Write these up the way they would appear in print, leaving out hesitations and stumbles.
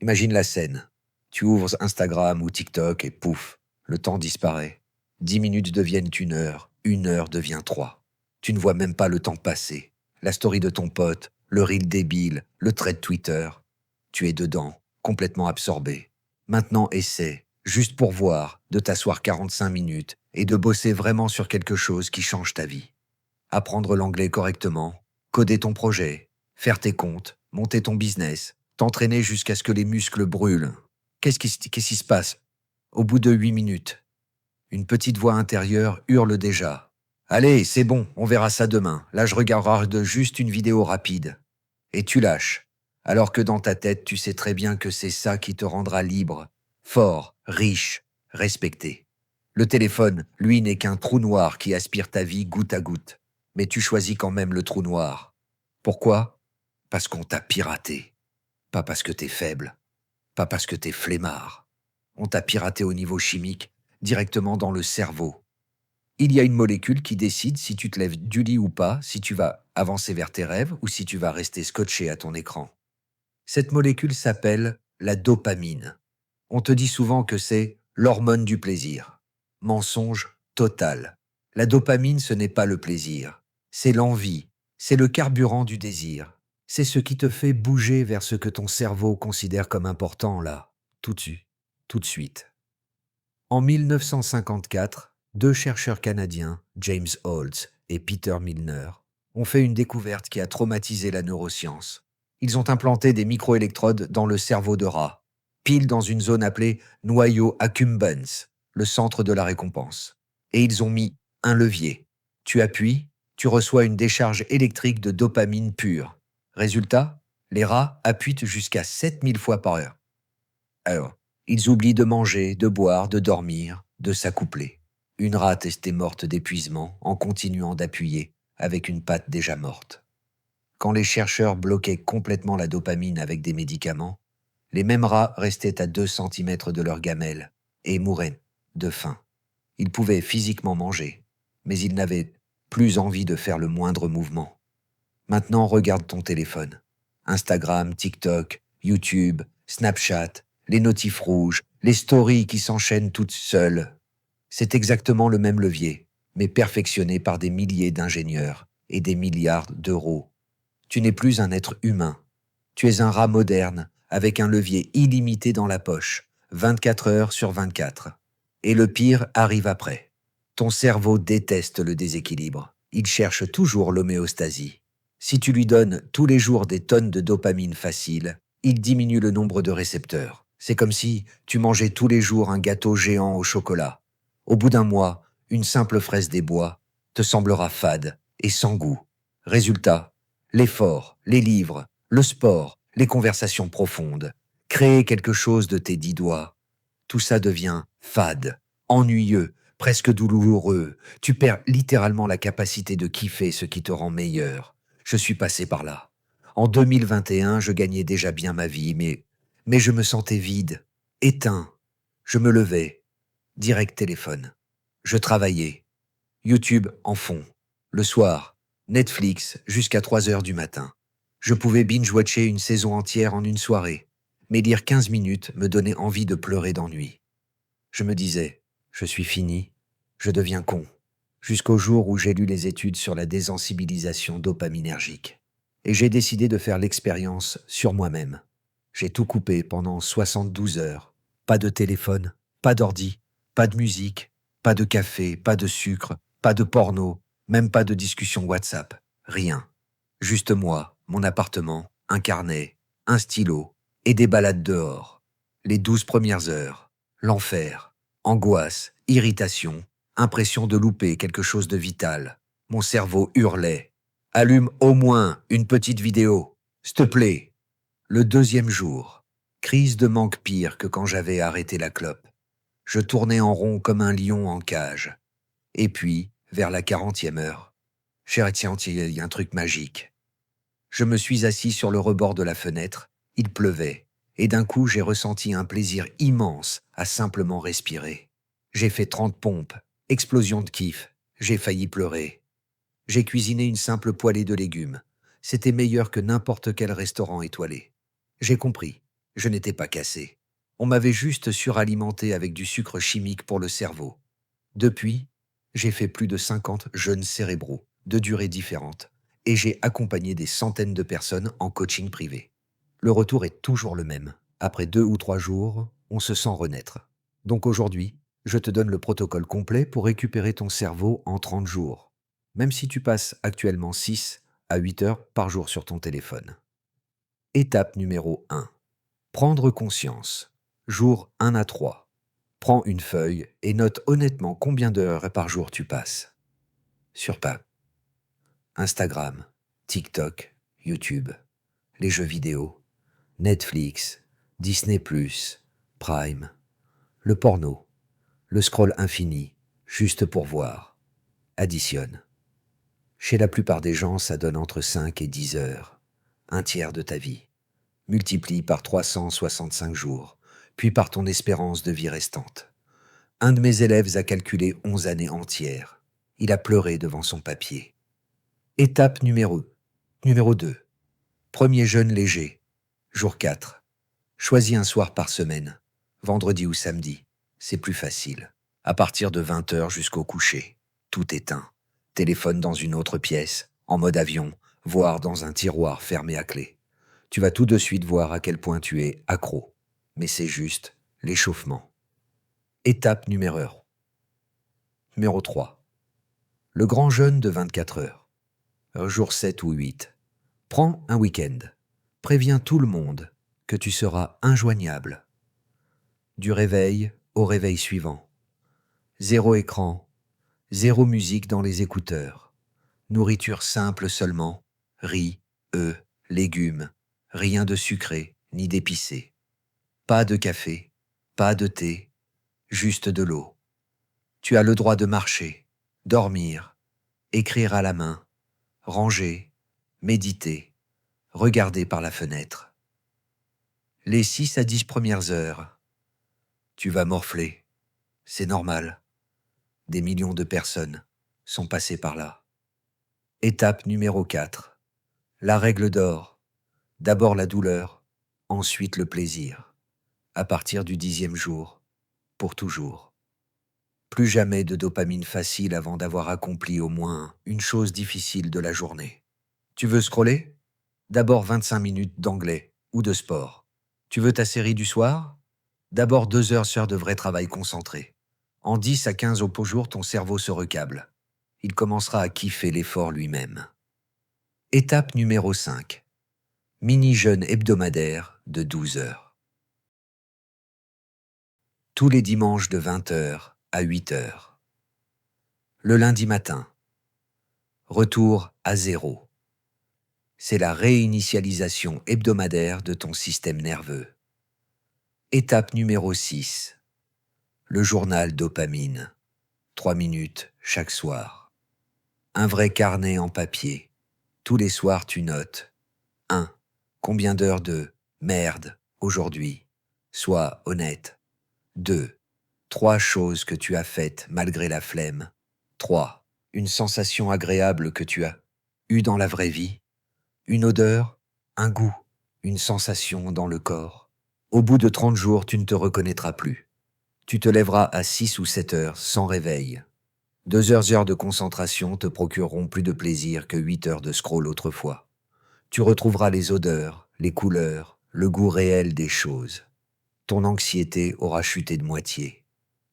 Imagine la scène. Tu ouvres Instagram ou TikTok et pouf, le temps disparaît. 10 minutes deviennent une heure devient 3. Tu ne vois même pas le temps passer. La story de ton pote, le reel débile, le thread Twitter. Tu es dedans, complètement absorbé. Maintenant essaie, juste pour voir, de t'asseoir 45 minutes et de bosser vraiment sur quelque chose qui change ta vie. Apprendre l'anglais correctement, coder ton projet, faire tes comptes, monter ton business, t'entraîner jusqu'à ce que les muscles brûlent. Qu'est-ce qui se passe? Au bout de 8 minutes, une petite voix intérieure hurle déjà. Allez, c'est bon, on verra ça demain. Là, je regarde juste une vidéo rapide. Et tu lâches. Alors que dans ta tête, tu sais très bien que c'est ça qui te rendra libre, fort, riche, respecté. Le téléphone, lui, n'est qu'un trou noir qui aspire ta vie goutte à goutte. Mais tu choisis quand même le trou noir. Pourquoi? Parce qu'on t'a piraté. Pas parce que t'es faible. Pas parce que t'es flemmard. On t'a piraté au niveau chimique, directement dans le cerveau. Il y a une molécule qui décide si tu te lèves du lit ou pas, si tu vas avancer vers tes rêves ou si tu vas rester scotché à ton écran. Cette molécule s'appelle la dopamine. On te dit souvent que c'est l'hormone du plaisir. Mensonge total. La dopamine, ce n'est pas le plaisir. C'est l'envie. C'est le carburant du désir. C'est ce qui te fait bouger vers ce que ton cerveau considère comme important là, tout de suite. En 1954, deux chercheurs canadiens, James Holtz et Peter Milner, ont fait une découverte qui a traumatisé la neuroscience. Ils ont implanté des microélectrodes dans le cerveau de rats, pile dans une zone appelée noyau accumbens, le centre de la récompense. Et ils ont mis un levier. Tu appuies, tu reçois une décharge électrique de dopamine pure. Résultat, les rats appuient jusqu'à 7000 fois par heure. Alors, ils oublient de manger, de boire, de dormir, de s'accoupler. Une rate était morte d'épuisement en continuant d'appuyer avec une patte déjà morte. Quand les chercheurs bloquaient complètement la dopamine avec des médicaments, les mêmes rats restaient à 2 centimètres de leur gamelle et mouraient de faim. Ils pouvaient physiquement manger, mais ils n'avaient plus envie de faire le moindre mouvement. Maintenant, regarde ton téléphone. Instagram, TikTok, YouTube, Snapchat, les notifs rouges, les stories qui s'enchaînent toutes seules. C'est exactement le même levier, mais perfectionné par des milliers d'ingénieurs et des milliards d'euros. Tu n'es plus un être humain. Tu es un rat moderne, avec un levier illimité dans la poche, 24 heures sur 24. Et le pire arrive après. Ton cerveau déteste le déséquilibre. Il cherche toujours l'homéostasie. Si tu lui donnes tous les jours des tonnes de dopamine facile, il diminue le nombre de récepteurs. C'est comme si tu mangeais tous les jours un gâteau géant au chocolat. Au bout d'un mois, une simple fraise des bois te semblera fade et sans goût. Résultat, l'effort, les livres, le sport, les conversations profondes, créer quelque chose de tes 10 doigts, tout ça devient fade, ennuyeux, presque douloureux. Tu perds littéralement la capacité de kiffer ce qui te rend meilleur. Je suis passé par là. En 2021, je gagnais déjà bien ma vie, mais je me sentais vide, éteint. Je me levais, direct téléphone. Je travaillais, YouTube en fond. Le soir, Netflix jusqu'à 3 heures du matin. Je pouvais binge-watcher une saison entière en une soirée, mais lire 15 minutes me donnait envie de pleurer d'ennui. Je me disais, je suis fini, je deviens con, jusqu'au jour où j'ai lu les études sur la désensibilisation dopaminergique. Et j'ai décidé de faire l'expérience sur moi-même. J'ai tout coupé pendant 72 heures. Pas de téléphone, pas d'ordi, pas de musique, pas de café, pas de sucre, pas de porno, même pas de discussion WhatsApp. Rien. Juste moi, mon appartement, un carnet, un stylo et des balades dehors. Les 12 premières heures. L'enfer. Angoisse, irritation, impression de louper quelque chose de vital. Mon cerveau hurlait. Allume au moins une petite vidéo. S'il te plaît. Le deuxième jour. Crise de manque pire que quand j'avais arrêté la clope. Je tournais en rond comme un lion en cage. Et puis, vers la 40e heure. Chérie, tiens, il y a un truc magique. Je me suis assis sur le rebord de la fenêtre. Il pleuvait. Et d'un coup, j'ai ressenti un plaisir immense à simplement respirer. J'ai fait 30 pompes, explosion de kiff, j'ai failli pleurer. J'ai cuisiné une simple poêlée de légumes. C'était meilleur que n'importe quel restaurant étoilé. J'ai compris. Je n'étais pas cassé. On m'avait juste suralimenté avec du sucre chimique pour le cerveau. Depuis, j'ai fait plus de 50 jeûnes cérébraux, de durées différentes, et j'ai accompagné des centaines de personnes en coaching privé. Le retour est toujours le même. Après 2 ou 3 jours, on se sent renaître. Donc aujourd'hui, je te donne le protocole complet pour récupérer ton cerveau en 30 jours, même si tu passes actuellement 6 à 8 heures par jour sur ton téléphone. Étape numéro 1. Prendre conscience. Jour 1 à 3. Prends une feuille et note honnêtement combien d'heures par jour tu passes. Sur Instagram, TikTok, YouTube, les jeux vidéo, Netflix, Disney+, Prime, le porno, le scroll infini, juste pour voir. Additionne. Chez la plupart des gens, ça donne entre 5 et 10 heures, un tiers de ta vie. Multiplie par 365 jours, puis par ton espérance de vie restante. Un de mes élèves a calculé 11 années entières. Il a pleuré devant son papier. Étape numéro 2. Premier jeûne léger. Jour 4. Choisis un soir par semaine, vendredi ou samedi. C'est plus facile. À partir de 20 heures jusqu'au coucher. Tout éteint. Téléphone dans une autre pièce, en mode avion, voire dans un tiroir fermé à clé. Tu vas tout de suite voir à quel point tu es accro. Mais c'est juste l'échauffement. Étape numéro 3. Le grand jeûne de 24 heures. Jour 7 ou 8. Prends un week-end. Préviens tout le monde que tu seras injoignable. Du réveil au réveil suivant. Zéro écran, zéro musique dans les écouteurs. Nourriture simple seulement, riz, œufs, légumes, rien de sucré ni d'épicé. Pas de café, pas de thé, juste de l'eau. Tu as le droit de marcher, dormir, écrire à la main, ranger, méditer, regarder par la fenêtre. Les 6 à 10 premières heures, tu vas morfler, c'est normal. Des millions de personnes sont passées par là. Étape numéro 4. La règle d'or. D'abord la douleur, ensuite le plaisir. À partir du 10e jour, pour toujours. Plus jamais de dopamine facile avant d'avoir accompli au moins une chose difficile de la journée. Tu veux scroller? D'abord 25 minutes d'anglais ou de sport. Tu veux ta série du soir? D'abord 2 heures de vrai travail concentré. En 10 à 15 au jour, ton cerveau se recable. Il commencera à kiffer l'effort lui-même. Étape numéro 5. Mini-jeûne hebdomadaire de 12 heures. Tous les dimanches de 20 heures à 8 heures. Le lundi matin. Retour à zéro. C'est la réinitialisation hebdomadaire de ton système nerveux. Étape numéro 6. Le journal dopamine. 3 minutes chaque soir. Un vrai carnet en papier. Tous les soirs tu notes. 1. Combien d'heures de merde aujourd'hui? Sois honnête. 2. 3 choses que tu as faites malgré la flemme. 3. Une sensation agréable que tu as eue dans la vraie vie. Une odeur, un goût, une sensation dans le corps. Au bout de 30 jours, tu ne te reconnaîtras plus. Tu te lèveras à 6 ou 7 heures sans réveil. 2 heures de concentration te procureront plus de plaisir que 8 heures de scroll autrefois. Tu retrouveras les odeurs, les couleurs, le goût réel des choses. Ton anxiété aura chuté de moitié.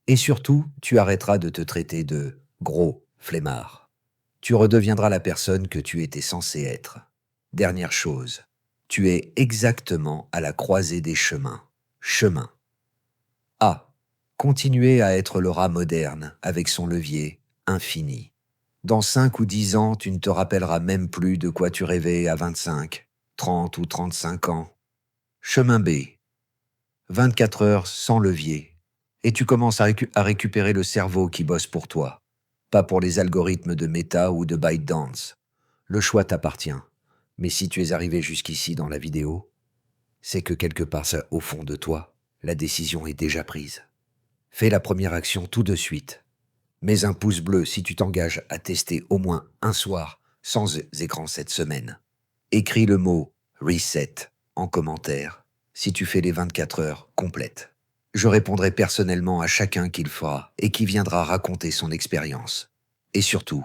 Et surtout, tu arrêteras de te traiter de gros flemmard. Tu redeviendras la personne que tu étais censé être. Dernière chose, tu es exactement à la croisée des chemins. Chemin. A. Continuer à être le rat moderne avec son levier infini. Dans 5 ou 10 ans, tu ne te rappelleras même plus de quoi tu rêvais à 25, 30 ou 35 ans. Chemin B. 24 heures sans levier. Et tu commences à récupérer le cerveau qui bosse pour toi. Pas pour les algorithmes de Meta ou de ByteDance. Le choix t'appartient. Mais si tu es arrivé jusqu'ici dans la vidéo, c'est que quelque part au fond de toi, la décision est déjà prise. Fais la première action tout de suite. Mets un pouce bleu si tu t'engages à tester au moins un soir sans écran cette semaine. Écris le mot « reset » en commentaire si tu fais les 24 heures complètes. Je répondrai personnellement à chacun qui le fera et qui viendra raconter son expérience. Et surtout,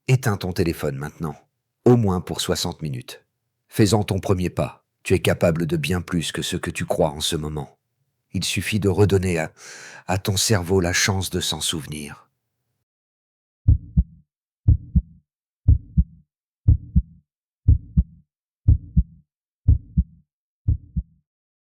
éteins ton téléphone maintenant, au moins pour 60 minutes. Fais-en ton premier pas. Tu es capable de bien plus que ce que tu crois en ce moment. Il suffit de redonner à ton cerveau la chance de s'en souvenir.